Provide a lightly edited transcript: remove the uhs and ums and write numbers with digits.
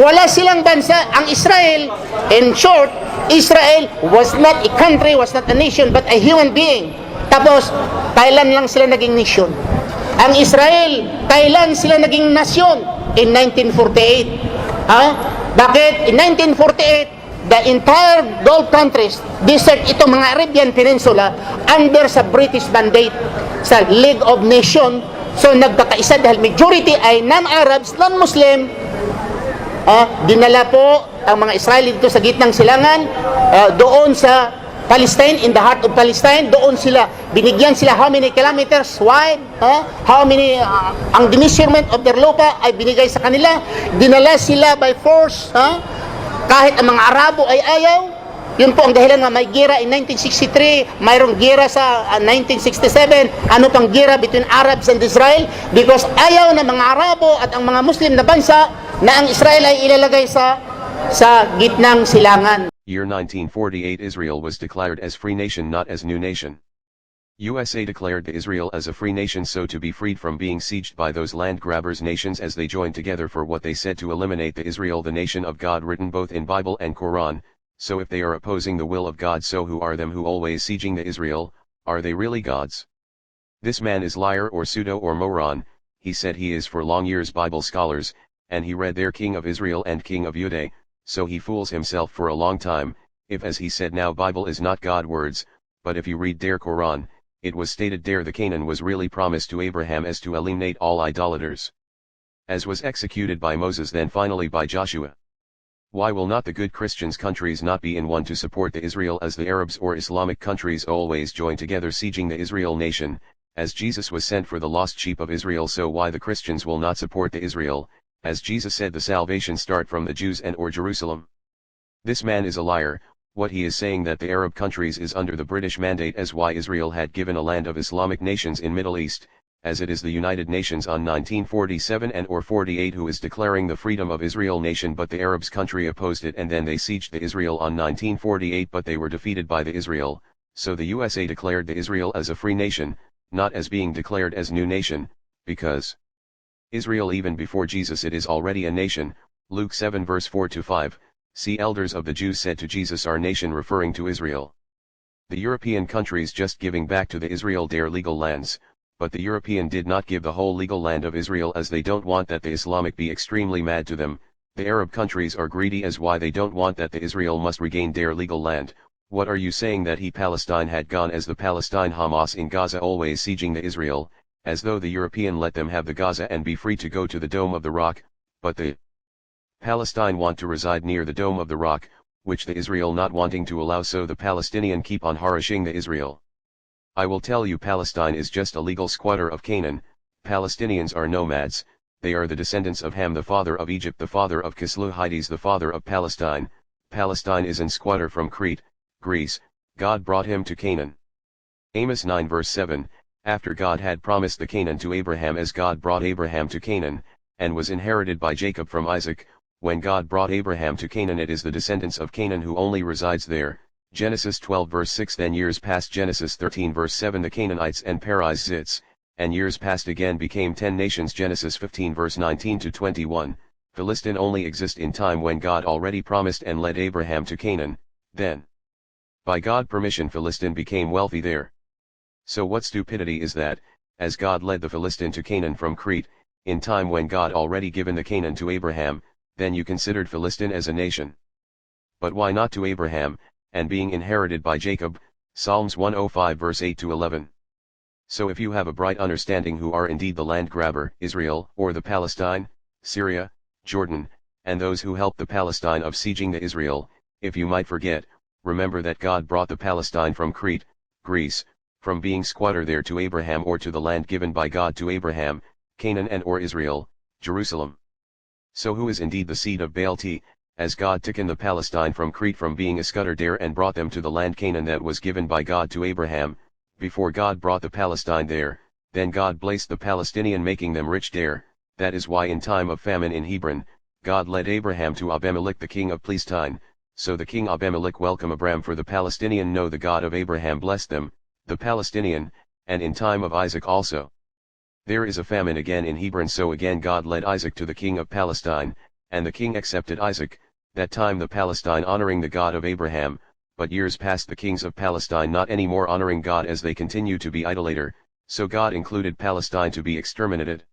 Wala silang bansa. Ang Israel, in short, Israel was not a country, was not a nation, but a human being. Tapos, Thailand lang sila naging nation. Ang Israel, Thailand sila naging nasyon in 1948. Bakit? In 1948, the entire Gulf countries, desert itong mga Arabian Peninsula, under sa British mandate sa League of Nations. So nagkakaisa dahil majority ay non-Arabs, non-Muslim. Dinala po ang mga Israeli dito sa gitnang silangan, doon sa Palestine, in the heart of Palestine. Doon sila, binigyan sila how many kilometers wide, how many, ang measurement of their lupa ay binigay sa kanila. Dinala sila by force, kahit ang mga Arabo ay ayaw. Yun po ang dahilan nga may gera in 1963, mayroong gera sa 1967, ano pang gera between Arabs and Israel, because ayaw ng mga Arabo at ang mga Muslim na bansa na ang Israel ay ilalagay sa gitnang silangan. Year 1948 Israel was declared as free nation, not as new nation. USA declared the Israel as a free nation so to be freed from being sieged by those land grabbers nations as they joined together for what they said to eliminate the Israel, the nation of God written both in Bible and Quran. So if they are opposing the will of God, so who are them who always sieging the Israel? Are they really gods? This man is liar or pseudo or moron. He said he is for long years Bible scholars, and he read their King of Israel and King of Judah, so he fools himself for a long time. If as he said now Bible is not God words, but if you read their Quran, it was stated there the Canaan was really promised to Abraham as to eliminate all idolaters. As was executed by Moses then finally by Joshua. Why will not the good Christians countries not be in one to support the Israel as the Arabs or Islamic countries always join together sieging the Israel nation, as Jesus was sent for the lost sheep of Israel, so why the Christians will not support the Israel, as Jesus said the salvation start from the Jews and or Jerusalem? This man is a liar. What he is saying that the Arab countries is under the British mandate as why Israel had given a land of Islamic nations in Middle East, as it is the United Nations on 1947 and or 48 who is declaring the freedom of Israel nation, but the Arabs country opposed it and then they sieged the Israel on 1948 but they were defeated by the Israel, so the USA declared the Israel as a free nation, not as being declared as new nation, because Israel even before Jesus it is already a nation. Luke 7 verse 4-5, see elders of the Jews said to Jesus our nation referring to Israel. The European countries just giving back to the Israel their legal lands, but the European did not give the whole legal land of Israel as they don't want that the Islamic be extremely mad to them. The Arab countries are greedy as why they don't want that the Israel must regain their legal land. What are you saying that he Palestine had gone as the Palestine Hamas in Gaza always sieging the Israel, as though the European let them have the Gaza and be free to go to the Dome of the Rock, but the Palestine want to reside near the Dome of the Rock, which the Israel not wanting to allow, so the Palestinian keep on harassing the Israel. I will tell you Palestine is just a legal squatter of Canaan. Palestinians are nomads, they are the descendants of Ham the father of Egypt, the father of Kislev-Hides the father of Palestine. Palestine is an squatter from Crete, Greece. God brought him to Canaan. Amos 9 verse 7, after God had promised the Canaan to Abraham as God brought Abraham to Canaan, and was inherited by Jacob from Isaac, when God brought Abraham to Canaan it is the descendants of Canaan who only resides there. Genesis 12 verse 6 then years passed Genesis 13 verse 7 the Canaanites and Perizzites, and years passed again became 10 nations Genesis 15 verse 19-21, Philistine only exist in time when God already promised and led Abraham to Canaan, then by God permission Philistine became wealthy there. So what stupidity is that, as God led the Philistine to Canaan from Crete, in time when God already given the Canaan to Abraham, then you considered Philistine as a nation. But why not to Abraham, and being inherited by Jacob, Psalms 105 verse 8-11. So if you have a bright understanding who are indeed the land grabber, Israel, or the Palestine, Syria, Jordan, and those who help the Palestine of sieging the Israel, if you might forget, remember that God brought the Palestine from Crete, Greece, from being squatter there to Abraham or to the land given by God to Abraham, Canaan and or Israel, Jerusalem. So who is indeed the seed of Baal-T, as God taken the Palestine from Crete from being a scutter there and brought them to the land Canaan that was given by God to Abraham, before God brought the Palestine there, then God blessed the Palestinian making them rich there, that is why in time of famine in Hebron, God led Abraham to Abimelech the king of Palestine, so the king Abimelech welcome Abram for the Palestinian know the God of Abraham blessed them, the Palestinian, and in time of Isaac also. There is a famine again in Hebron so again God led Isaac to the king of Palestine, and the king accepted Isaac, that time the Palestine honoring the God of Abraham, but years past the kings of Palestine not any more honoring God as they continue to be idolater, so God included Palestine to be exterminated.